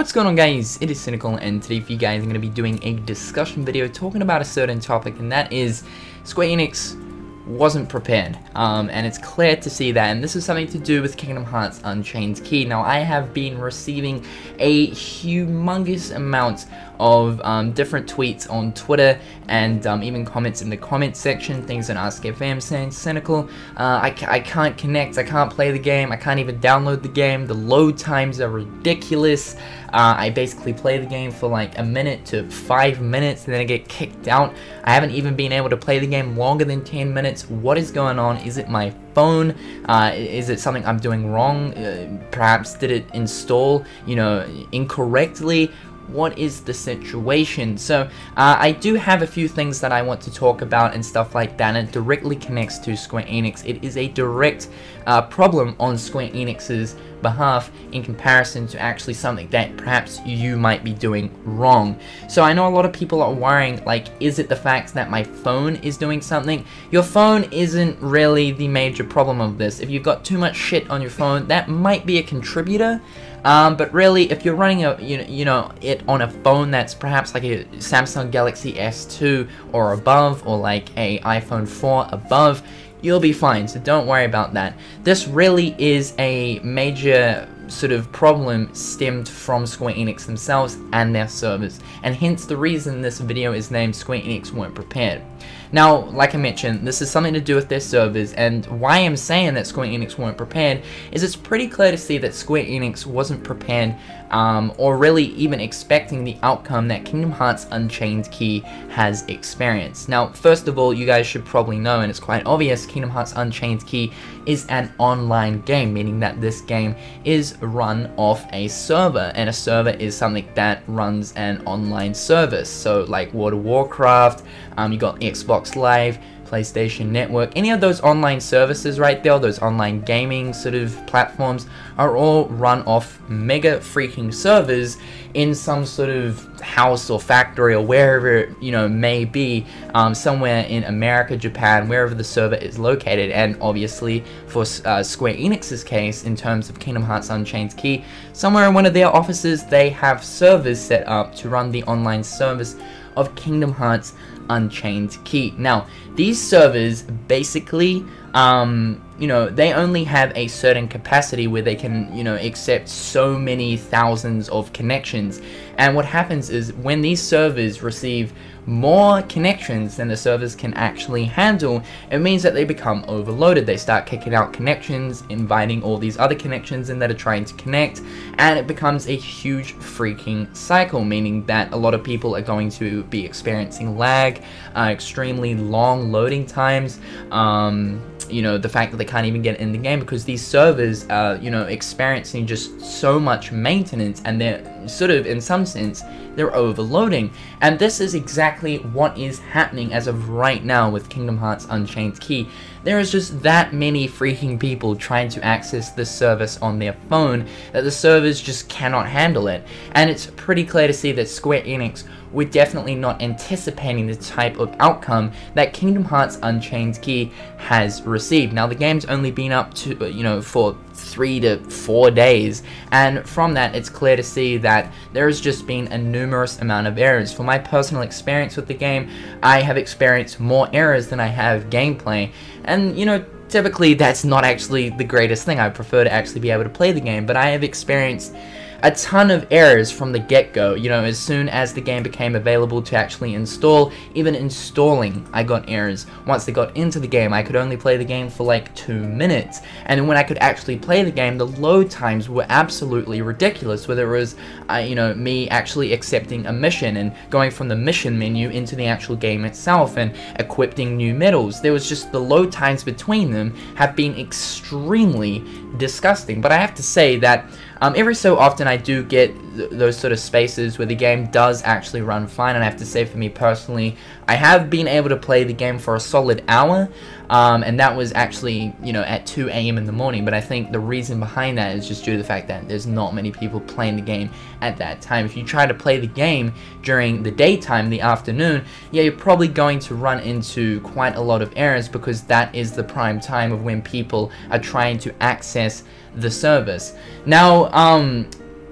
What's going on, guys? It is Cynnnical, and today for you guys I'm going to be doing a discussion video talking about a certain topic, and that is Square Enix wasn't prepared, and it's clear to see that, and this is something to do with Kingdom Hearts Unchained Key. Now, I have been receiving a humongous amount of different tweets on Twitter and even comments in the comment section, things on AskFM saying, Cynnnical, I can't connect, I can't play the game, I can't even download the game, the load times are ridiculous. I basically play the game for like a minute to 5 minutes and then I get kicked out. I haven't even been able to play the game longer than 10 minutes. What is going on? Is it my phone? Is it something I'm doing wrong? Perhaps did it install, incorrectly? What is the situation? So I do have a few things that I want to talk about and stuff like that, and it directly connects to Square Enix. It is a direct problem on Square Enix's behalf in comparison to actually something that perhaps you might be doing wrong. So I know a lot of people are worrying, like, is it the fact that my phone is doing something? Your phone isn't really the major problem of this. If you've got too much shit on your phone, that might be a contributor. But really, if you're running it on a phone that's perhaps like a Samsung Galaxy S2 or above, or like a iPhone 4 above, you'll be fine, so don't worry about that. This really is a major sort of problem stemmed from Square Enix themselves and their servers, and hence the reason this video is named Square Enix weren't prepared. Now, like I mentioned, this is something to do with their servers, and why I'm saying that Square Enix weren't prepared is it's pretty clear to see that Square Enix wasn't prepared or really even expecting the outcome that Kingdom Hearts Unchained Key has experienced. Now, first of all, you guys should probably know, and it's quite obvious, Kingdom Hearts Unchained Key is an online game, meaning that this game is run off a server, and a server is something that runs an online service. So like World of Warcraft, you got Xbox Live, PlayStation Network, any of those online services right there, those online gaming sort of platforms are all run off mega freaking servers in some sort of house or factory or wherever it may be, somewhere in America, Japan, wherever the server is located. And obviously for Square Enix's case, in terms of Kingdom Hearts Unchained Key, somewhere in one of their offices they have servers set up to run the online service of Kingdom Hearts Unchained Key. Now, these servers basically, they only have a certain capacity where they can, accept so many thousands of connections. And what happens is when these servers receive more connections than the servers can actually handle, it means that they become overloaded. They start kicking out connections, inviting all these other connections in that are trying to connect, and it becomes a huge freaking cycle, meaning that a lot of people are going to be experiencing lag, extremely long loading times, the fact that they can't even get in the game because these servers are, experiencing just so much maintenance, and they're sort of, in some sense, they're overloading. And this is exactly what is happening as of right now with Kingdom Hearts Unchained Key. There is just that many freaking people trying to access this service on their phone that the servers just cannot handle it. And it's pretty clear to see that Square Enix were definitely not anticipating the type of outcome that Kingdom Hearts Unchained Key has received. Now, the game's only been up to, for 3 to 4 days, and from that it's clear to see that there has just been a numerous amount of errors. For my personal experience with the game, I have experienced more errors than I have gameplay, and typically that's not actually the greatest thing. I prefer to actually be able to play the game, but I have experienced a ton of errors from the get-go. As soon as the game became available to actually install, even installing, I got errors. Once they got into the game, I could only play the game for like 2 minutes, and when I could actually play the game, the load times were absolutely ridiculous, whether it was me actually accepting a mission and going from the mission menu into the actual game itself and equipping new medals. There was just, the load times between them have been extremely disgusting. But I have to say that every so often I do get those sort of spaces where the game does actually run fine, and I have to say, for me personally, I have been able to play the game for a solid hour, and that was actually, at 2 AM in the morning. But I think the reason behind that is just due to the fact that there's not many people playing the game at that time. If you try to play the game during the daytime, the afternoon, yeah, you're probably going to run into quite a lot of errors, because that is the prime time of when people are trying to access the service. Now,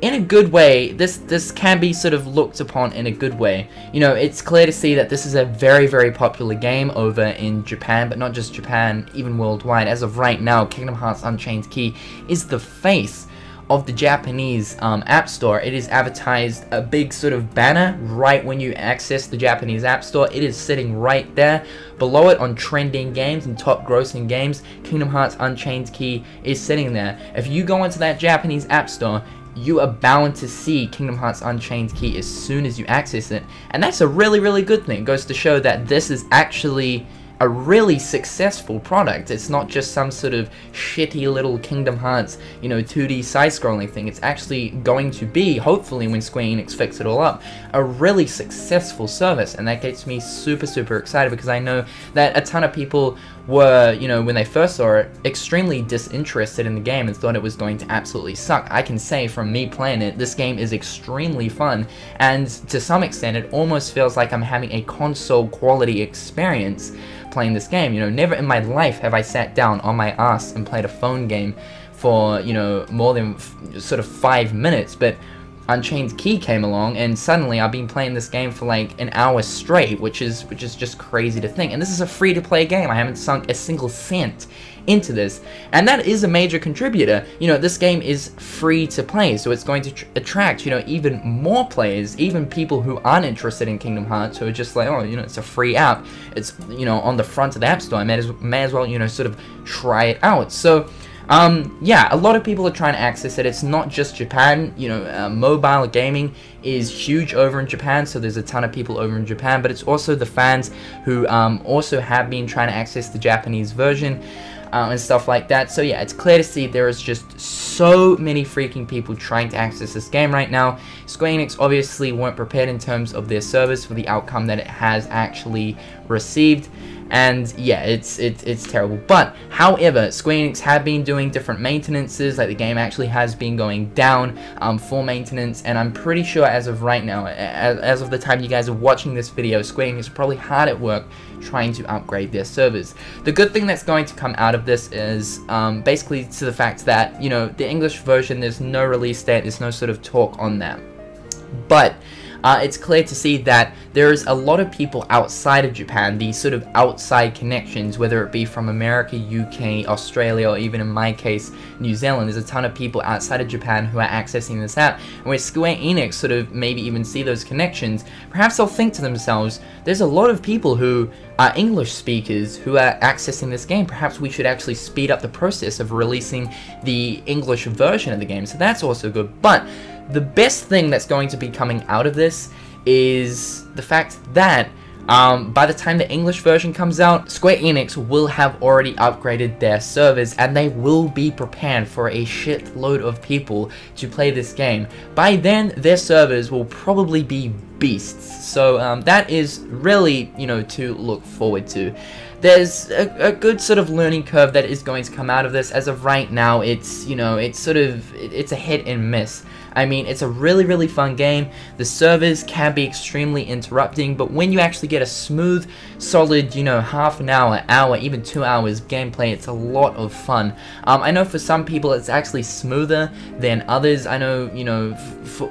in a good way, this can be sort of looked upon in a good way. You know, it's clear to see that this is a very, very popular game over in Japan, but not just Japan, even worldwide. As of right now, Kingdom Hearts Unchained Key is the face of the Japanese App Store. It is advertised a big sort of banner right when you access the Japanese App Store. It is sitting right there. Below it on trending games and top grossing games, Kingdom Hearts Unchained Key is sitting there. If you go into that Japanese App Store, you are bound to see Kingdom Hearts Unchained Key as soon as you access it. And that's a really, really good thing. It goes to show that this is actually a really successful product. It's not just some sort of shitty little Kingdom Hearts, you know, 2D side-scrolling thing. It's actually going to be, hopefully when Square Enix fix it all up, a really successful service, and that gets me super, super excited because I know that a ton of people were, you know, when they first saw it, extremely disinterested in the game and thought it was going to absolutely suck. I can say from me playing it, this game is extremely fun, and to some extent it almost feels like I'm having a console quality experience playing this game. You know, never in my life have I sat down on my ass and played a phone game for, you know, more than sort of 5 minutes, but Unchained Key came along and suddenly I've been playing this game for like an hour straight, which is just crazy to think. And this is a free-to-play game. I haven't sunk a single cent into this, and that is a major contributor. You know, this game is free to play, so it's going to attract, you know, even more players, even people who aren't interested in Kingdom Hearts, who are just like, oh, you know, it's a free app, it's, you know, on the front of the App Store, I may as well, you know, sort of try it out. So yeah, a lot of people are trying to access it. It's not just Japan, you know, mobile gaming is huge over in Japan, so there's a ton of people over in Japan, but it's also the fans who also have been trying to access the Japanese version and stuff like that. So yeah, it's clear to see there is just so many freaking people trying to access this game right now. Square Enix obviously weren't prepared in terms of their service for the outcome that it has actually received. And yeah, it's terrible. But however, Square Enix have been doing different maintenances. Like the game actually has been going down for maintenance, and I'm pretty sure as of right now, as of the time you guys are watching this video, Square Enix is probably hard at work trying to upgrade their servers. The good thing that's going to come out of this is basically to the fact that, you know, the English version, there's no release date, there's no sort of talk on that. But it's clear to see that there is a lot of people outside of Japan, these sort of outside connections, whether it be from America, UK, Australia, or even in my case, New Zealand. There's a ton of people outside of Japan who are accessing this app, and where Square Enix sort of maybe even see those connections, perhaps they'll think to themselves, there's a lot of people who are English speakers who are accessing this game. Perhaps we should actually speed up the process of releasing the English version of the game. So that's also good. But the best thing that's going to be coming out of this is the fact that by the time the English version comes out, Square Enix will have already upgraded their servers, and they will be prepared for a shitload of people to play this game. By then, their servers will probably be beasts. So that is really, you know, to look forward to. There's a good sort of learning curve that is going to come out of this. As of right now, it's, you know, it's sort of, it's a hit and miss. I mean, it's a really, really fun game. The servers can be extremely interrupting, but when you actually get a smooth, solid, you know, half an hour, even 2 hours gameplay, it's a lot of fun. I know for some people it's actually smoother than others. I know, you know,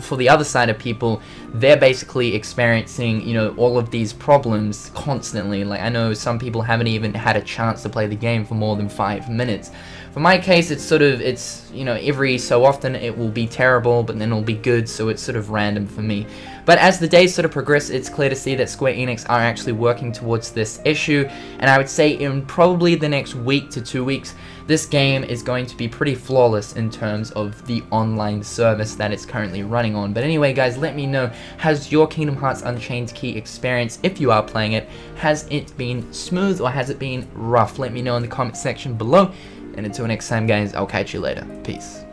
for the other side of people, they're basically experiencing, you know, all of these problems constantly. Like, I know some people haven't even had a chance to play the game for more than 5 minutes. For my case, it's sort of, it's, you know, every so often it will be terrible, but then it'll be good, so it's sort of random for me. But as the days sort of progress, it's clear to see that Square Enix are actually working towards this issue, and I would say in probably the next week to 2 weeks, this game is going to be pretty flawless in terms of the online service that it's currently running on. But anyway, guys, let me know, has your Kingdom Hearts Unchained Key experience, if you are playing it, has it been smooth or has it been rough? Let me know in the comment section below. And until next time, guys, I'll catch you later. Peace.